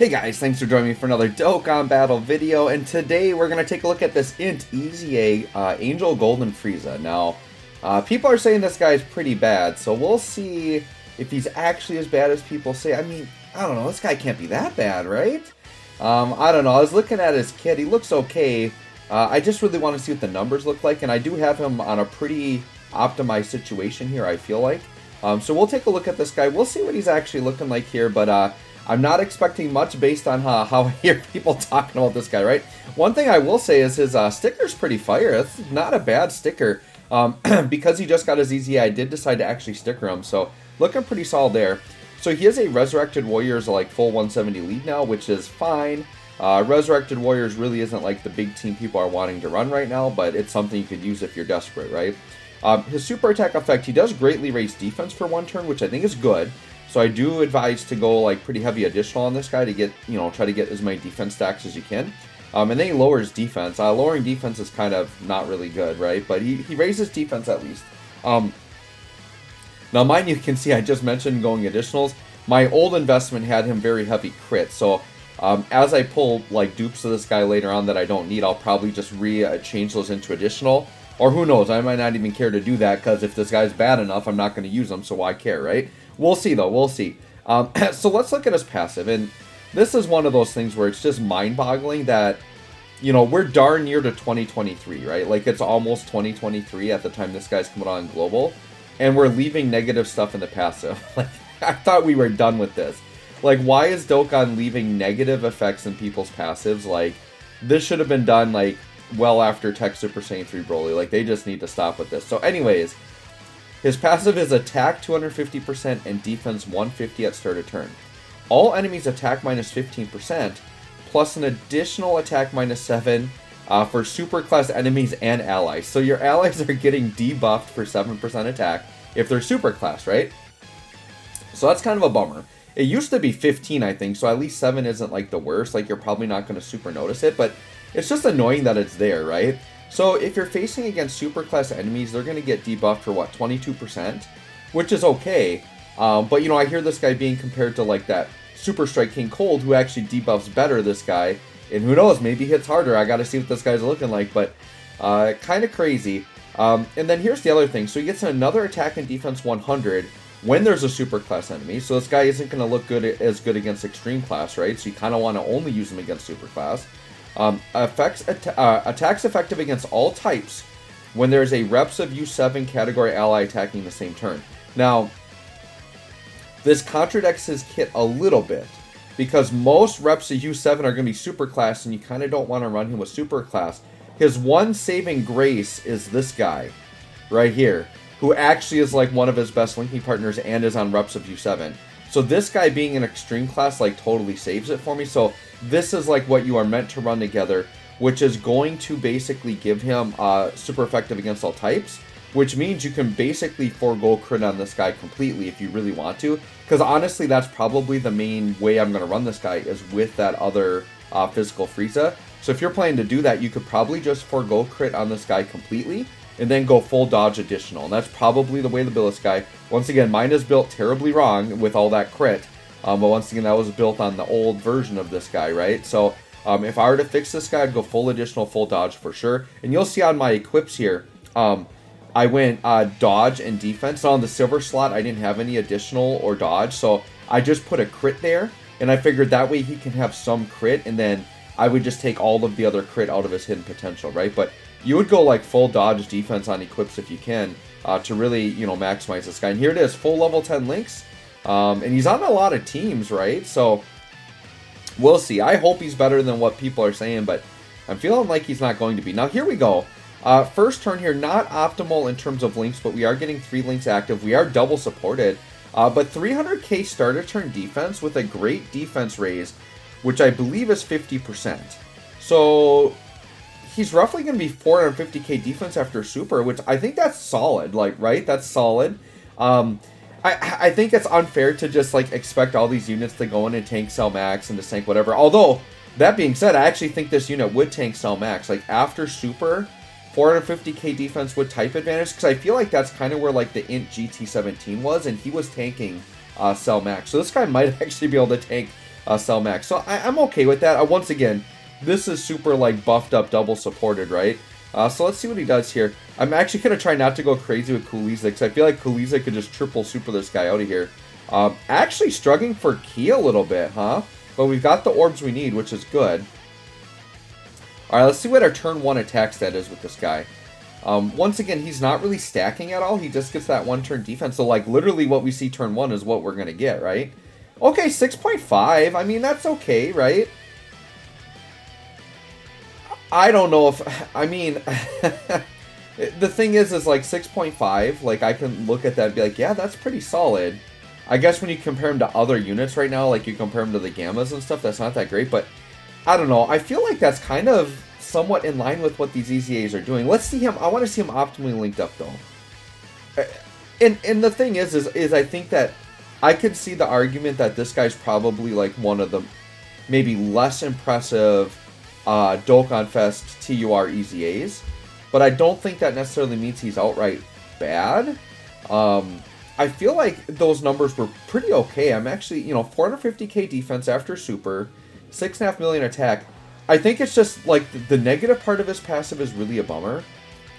Hey guys, thanks for joining me for another Dokkan battle video, and today we're going to take a look at this Int Easy Angel Golden Frieza. Now, people are saying this guy is pretty bad, so we'll see if he's actually as bad as people say. I mean, I don't know, this guy can't be that bad, right? I don't know, I was looking at his kit, he looks okay. I just really want to see what the numbers look like, and I do have him on a pretty optimized situation here, I feel like. So we'll take a look at this guy, we'll see what he's actually looking like here, but I'm not expecting much based on how I hear people talking about this guy, right? One thing I will say is his sticker's pretty fire. That's not a bad sticker. Because he just got his easy, I did decide to actually sticker him, so looking pretty solid there. So he is a Resurrected Warriors like full 170 lead now, which is fine. Resurrected Warriors really isn't like the big team people are wanting to run right now, but it's something you could use if you're desperate, right? His super attack effect, he does greatly raise defense for one turn, which I think is good. So I do advise to go like pretty heavy additional on this guy to get, try to get as many defense stacks as you can. And then he lowers defense. Lowering defense is kind of not really good, right? But he raises defense at least. Now mind you can see I just mentioned going additionals. My old investment had him very heavy crit. So as I pull like dupes of this guy later on that I don't need, I'll probably just change those into additional. Or who knows, I might not even care to do that because if this guy's bad enough, I'm not going to use him, so why care, right? We'll see, though. We'll see. So let's look at his passive. And this is one of those things where it's just mind-boggling that, we're darn near to 2023, right? Like, it's almost 2023 at the time this guy's coming on global. And we're leaving negative stuff in the passive. Like, I thought we were done with this. Like, why is Dokkan leaving negative effects in people's passives? Like, this should have been done, like, well after Tech Super Saiyan 3 Broly. Like, they just need to stop with this. So, anyways, his passive is attack 250% and defense 150 at start of turn. All enemies attack minus 15%, plus an additional attack minus 7 for super class enemies and allies. So your allies are getting debuffed for 7% attack if they're super class, right? So that's kind of a bummer. It used to be 15, I think, so at least 7 isn't like the worst. Like, you're probably not going to super notice it, but it's just annoying that it's there, right? So if you're facing against superclass enemies, they're going to get debuffed for, what, 22%? Which is okay. But, I hear this guy being compared to, like, that Super Strike King Cold, who actually debuffs better, this guy. And who knows, maybe hits harder. I got to see what this guy's looking like. But kind of crazy. And then here's the other thing. So he gets another attack and defense 100 when there's a superclass enemy. So this guy isn't going to look as good against extreme class, right? So you kind of want to only use him against superclass. Attacks effective against all types when there's a reps of U7 category ally attacking the same turn. Now, this contradicts his kit a little bit, because most reps of U7 are going to be super class, and you kind of don't want to run him with super class. His one saving grace is this guy, right here, who actually is like one of his best linking partners and is on reps of U7. So this guy being an extreme class like totally saves it for me. So this is like what you are meant to run together, which is going to basically give him super effective against all types, which means you can basically forego crit on this guy completely if you really want to. Because honestly, that's probably the main way I'm going to run this guy is with that other physical Frieza. So if you're planning to do that, you could probably just forego crit on this guy completely and then go full dodge additional. And that's probably the way to build this guy. Once again, mine is built terribly wrong with all that crit. But once again, that was built on the old version of this guy, right? So if I were to fix this guy, I'd go full additional, full dodge for sure. And you'll see on my equips here, I went dodge and defense. So on the silver slot, I didn't have any additional or dodge. So I just put a crit there. And I figured that way he can have some crit. And then I would just take all of the other crit out of his hidden potential, right? But you would go like full dodge defense on equips if you can to really, maximize this guy. And here it is, full level 10 links. And he's on a lot of teams, right? So we'll see. I hope he's better than what people are saying, but I'm feeling like he's not going to be. Now here we go. First turn here, not optimal in terms of links, but we are getting 3 links active. We are double supported. But 300k starter turn defense with a great defense raise, which I believe is 50%. So he's roughly going to be 450k defense after super, which I think that's solid, like, right? That's solid. I think it's unfair to just, like, expect all these units to go in and tank Cell Max and to tank whatever. Although, that being said, I actually think this unit would tank Cell Max. Like, after super, 450k defense with type advantage, because I feel like that's kind of where, like, the Int GT17 was, and he was tanking Cell Max. So this guy might actually be able to tank Cell Max. So I'm okay with that. Once again, this is super like buffed up, double supported, right? So let's see what he does here. I'm actually going to try not to go crazy with Kuliza, because I feel like Kuliza could just triple super this guy out of here. Actually struggling for Ki a little bit, huh? But we've got the orbs we need, which is good. Alright, let's see what our turn 1 attack stat is with this guy. Once again, he's not really stacking at all. He just gets that 1 turn defense. So, like, literally what we see turn 1 is what we're going to get, right? Okay, 6.5. I mean, that's okay, right? I don't know if... I mean... the thing is like 6.5, like, I can look at that and be like, yeah, that's pretty solid. I guess when you compare him to other units right now, like you compare him to the Gammas and stuff, that's not that great, but I don't know. I feel like that's kind of somewhat in line with what these EZAs are doing. Let's see him. I want to see him optimally linked up, though. And the thing is I think that I could see the argument that this guy's probably like one of the maybe less impressive Dokkan Fest TUR EZAs, but I don't think that necessarily means he's outright bad. I feel like those numbers were pretty okay. I'm actually, 450k defense after super, 6.5 million attack. I think it's just, like, the negative part of his passive is really a bummer.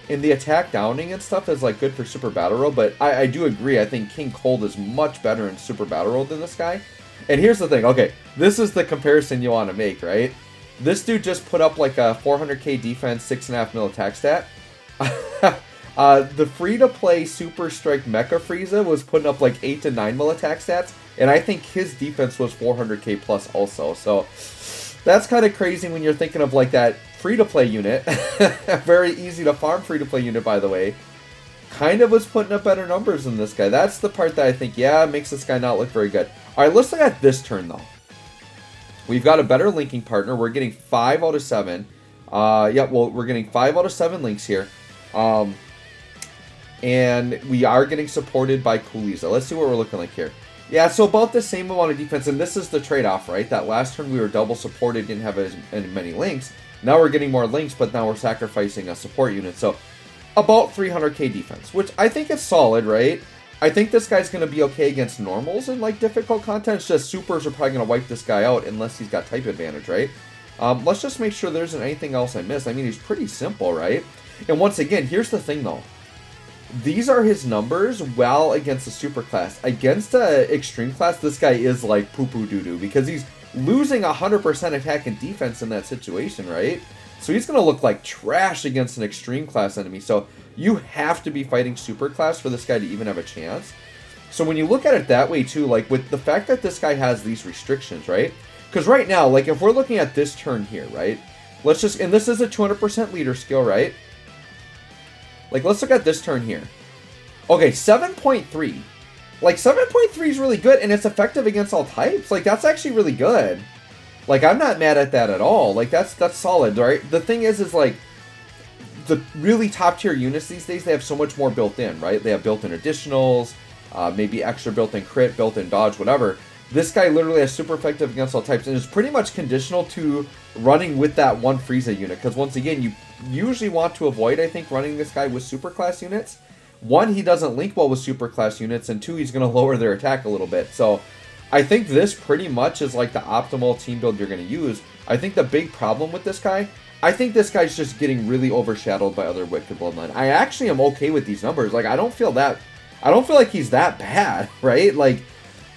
And the attack downing and stuff is, like, good for Super Battle Road, but I do agree. I think King Cold is much better in Super Battle Road than this guy. And here's the thing. Okay, this is the comparison you want to make, right? This dude just put up, like, a 400k defense, 6.5 mil attack stat. The free-to-play Super Strike Mecha Frieza was putting up like 8 to 9 mil attack stats, and I think his defense was 400k plus also. So that's kind of crazy when you're thinking of like that free-to-play unit. Very easy to farm free-to-play unit, by the way. Kind of was putting up better numbers than this guy. That's the part that I think, yeah, makes this guy not look very good. All right, let's look at this turn, though. We've got a better linking partner. We're getting 5 out of 7. We're getting 5 out of 7 links here. And we are getting supported by Kuliza. Let's see what we're looking like here. Yeah, so about the same amount of defense, and this is the trade-off, right? That last turn we were double supported, didn't have as many links. Now we're getting more links, but now we're sacrificing a support unit. So about 300k defense, which I think is solid, right? I think this guy's going to be okay against normals and like difficult content. It's just supers are probably going to wipe this guy out unless he's got type advantage, right? Let's just make sure there isn't anything else I missed. I mean, he's pretty simple, right? And once again, here's the thing, though. These are his numbers well against the super class. Against the extreme class, this guy is like poo-poo doo-doo because he's losing 100% attack and defense in that situation, right? So he's going to look like trash against an extreme class enemy. So you have to be fighting super class for this guy to even have a chance. So when you look at it that way too, like with the fact that this guy has these restrictions, right? Because right now, like if we're looking at this turn here, right? Let's just, and this is a 200% leader skill, right? Like, let's look at this turn here. Okay, 7.3. Like, 7.3 is really good, and it's effective against all types. Like, that's actually really good. Like, I'm not mad at that at all. Like, that's solid, right? The thing is like, the really top-tier units these days, they have so much more built in, right? They have built-in additionals, maybe extra built-in crit, built-in dodge, whatever. This guy literally has super effective against all types, and is pretty much conditional to running with that one Frieza unit. Because once again, you usually want to avoid, I think, running this guy with super class units. One, he doesn't link well with super class units, and two, he's going to lower their attack a little bit. So I think this pretty much is like the optimal team build you're going to use. I think the big problem with this guy, I think this guy's just getting really overshadowed by other Wicked Bloodline. I actually am okay with these numbers. Like, I don't feel like he's that bad, right? Like,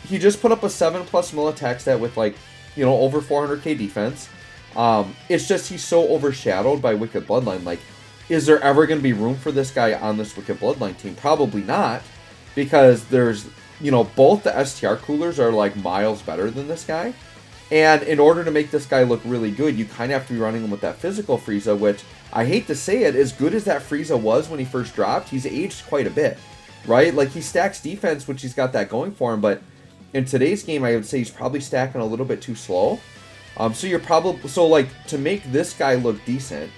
he just put up a 7+ mil attack stat with, like, over 400k defense. It's just he's so overshadowed by Wicked Bloodline. Like, is there ever going to be room for this guy on this Wicked Bloodline team? Probably not, because there's, both the STR coolers are, like, miles better than this guy. And in order to make this guy look really good, you kind of have to be running him with that physical Frieza, which, I hate to say it, as good as that Frieza was when he first dropped, he's aged quite a bit, right? Like, he stacks defense, which he's got that going for him, but in today's game, I would say he's probably stacking a little bit too slow. To make this guy look decent,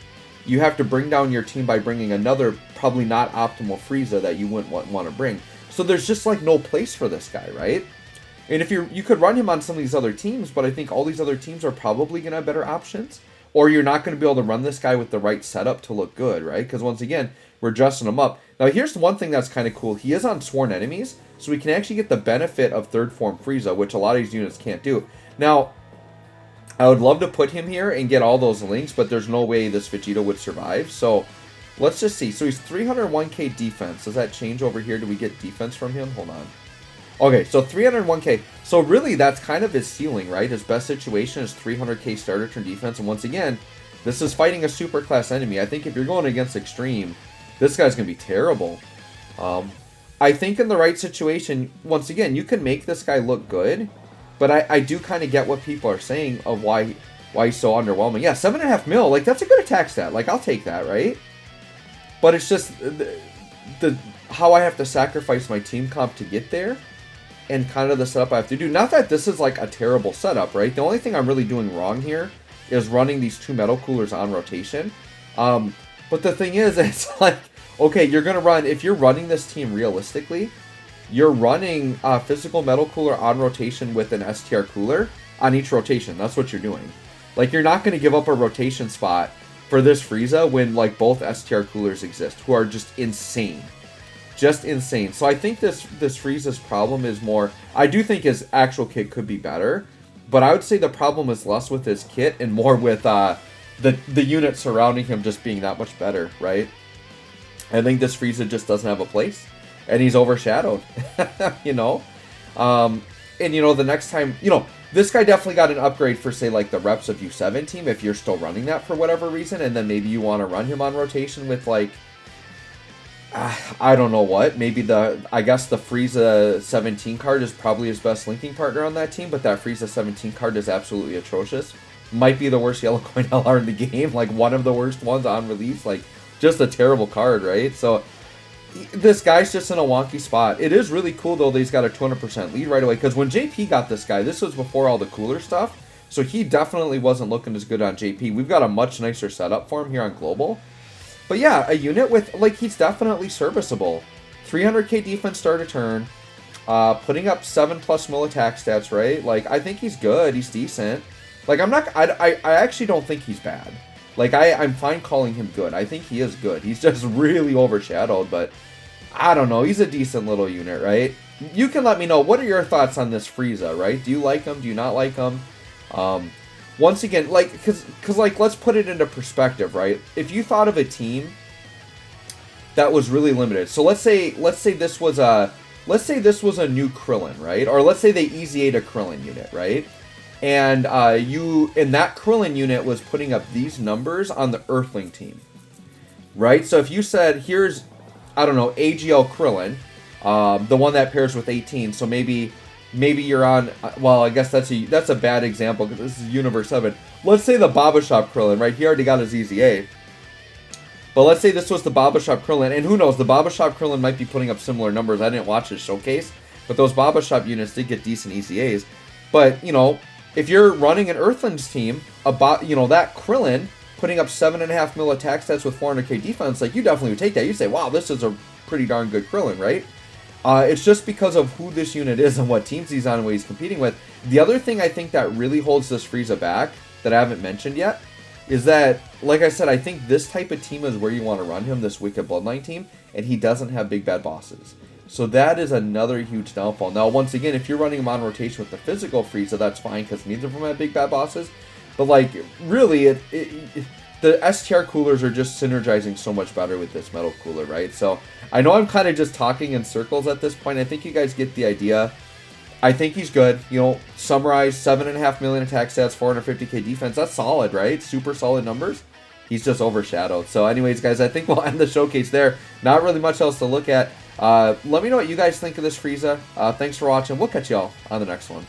you have to bring down your team by bringing another probably not optimal Frieza that you wouldn't want to bring. So there's just like no place for this guy, right? And if you could run him on some of these other teams, but I think all these other teams are probably going to have better options, or you're not going to be able to run this guy with the right setup to look good, right? Because once again, we're dressing him up. Now here's one thing that's kind of cool. He is on Sworn Enemies, so we can actually get the benefit of third form Frieza, which a lot of these units can't do. Now, I would love to put him here and get all those links, but there's no way this Vegeta would survive. So let's just see. So he's 301k defense. Does that change over here? Do we get defense from him? Hold on. Okay, so 301k. So really, that's kind of his ceiling, right? His best situation is 300k starter turn defense. And once again, this is fighting a super class enemy. I think if you're going against Extreme, this guy's going to be terrible. I think in the right situation, once again, you can make this guy look good. But I do kind of get what people are saying of why he's so underwhelming. Yeah, 7.5 mil, like that's a good attack stat. Like I'll take that, right? But it's just the how I have to sacrifice my team comp to get there, and kind of the setup I have to do. Not that this is like a terrible setup, right? The only thing I'm really doing wrong here is running these 2 metal coolers on rotation. But the thing is, it's like, okay, you're gonna run, if you're running this team realistically, you're running a physical metal cooler on rotation with an STR cooler on each rotation. That's what you're doing. Like, you're not going to give up a rotation spot for this Frieza when, like, both STR coolers exist, who are just insane. Just insane. So I think this Frieza's problem is more... I do think his actual kit could be better, but I would say the problem is less with his kit and more with the unit surrounding him just being that much better, right? I think this Frieza just doesn't have a place. And he's overshadowed, you know? And, you know, the next time... You know, this guy definitely got an upgrade for, say, like, the reps of U7 team, if you're still running that for whatever reason, and then maybe you want to run him on rotation with, like... I don't know what. Maybe I guess the Frieza 17 card is probably his best linking partner on that team, but that Frieza 17 card is absolutely atrocious. Might be the worst yellow coin LR in the game, like, one of the worst ones on release. Like, just a terrible card, right? So... This guy's just in a wonky spot. It is really cool, though, that he's got a 200% lead right away. Because when JP got this guy, this was before all the cooler stuff. So he definitely wasn't looking as good on JP. We've got a much nicer setup for him here on Global. But yeah, a unit with, like, he's definitely serviceable. 300k defense start a turn. Putting up 7+ mil attack stats, right? Like, I think he's good. He's decent. Like, I actually don't think he's bad. Like, I'm fine calling him good. I think he is good. He's just really overshadowed, but I don't know. He's a decent little unit, right? You can let me know. What are your thoughts on this Frieza, right? Do you like him? Do you not like him? Once again, like, because like, let's put it into perspective, right? If you thought of a team that was really limited. So let's say this was a new Krillin, right? Or let's say they easy-ate a Krillin unit, right? And that Krillin unit was putting up these numbers on the Earthling team, right? So if you said, here's, I don't know, AGL Krillin, the one that pairs with 18, so maybe you're on, well, I guess that's a bad example because this is Universe 7. Let's say the Baba Shop Krillin, right? He already got his EZA. But let's say this was the Baba Shop Krillin, and who knows, the Baba Shop Krillin might be putting up similar numbers. I didn't watch his showcase, but those Baba Shop units did get decent EZAs. But, you know, if you're running an Earthlings team, you know, that Krillin putting up 7.5 mil attack stats with 400k defense, like, you definitely would take that. You'd say, wow, this is a pretty darn good Krillin, right? It's just because of who this unit is and what teams he's on and what he's competing with. The other thing I think that really holds this Frieza back, that I haven't mentioned yet, is that, like I said, I think this type of team is where you want to run him, this Wicked Bloodline team, and he doesn't have big bad bosses. So that is another huge downfall. Now, once again, if you're running him on rotation with the physical Frieza, that's fine, because neither of them have big bad bosses. But, like, really, the STR coolers are just synergizing so much better with this metal cooler, right? So, I know I'm kind of just talking in circles at this point. I think you guys get the idea. I think he's good. You know, summarize, 7.5 million attack stats, 450k defense. That's solid, right? Super solid numbers. He's just overshadowed. So, anyways, guys, I think we'll end the showcase there. Not really much else to look at. Let me know what you guys think of this Frieza. Thanks for watching. We'll catch y'all on the next one.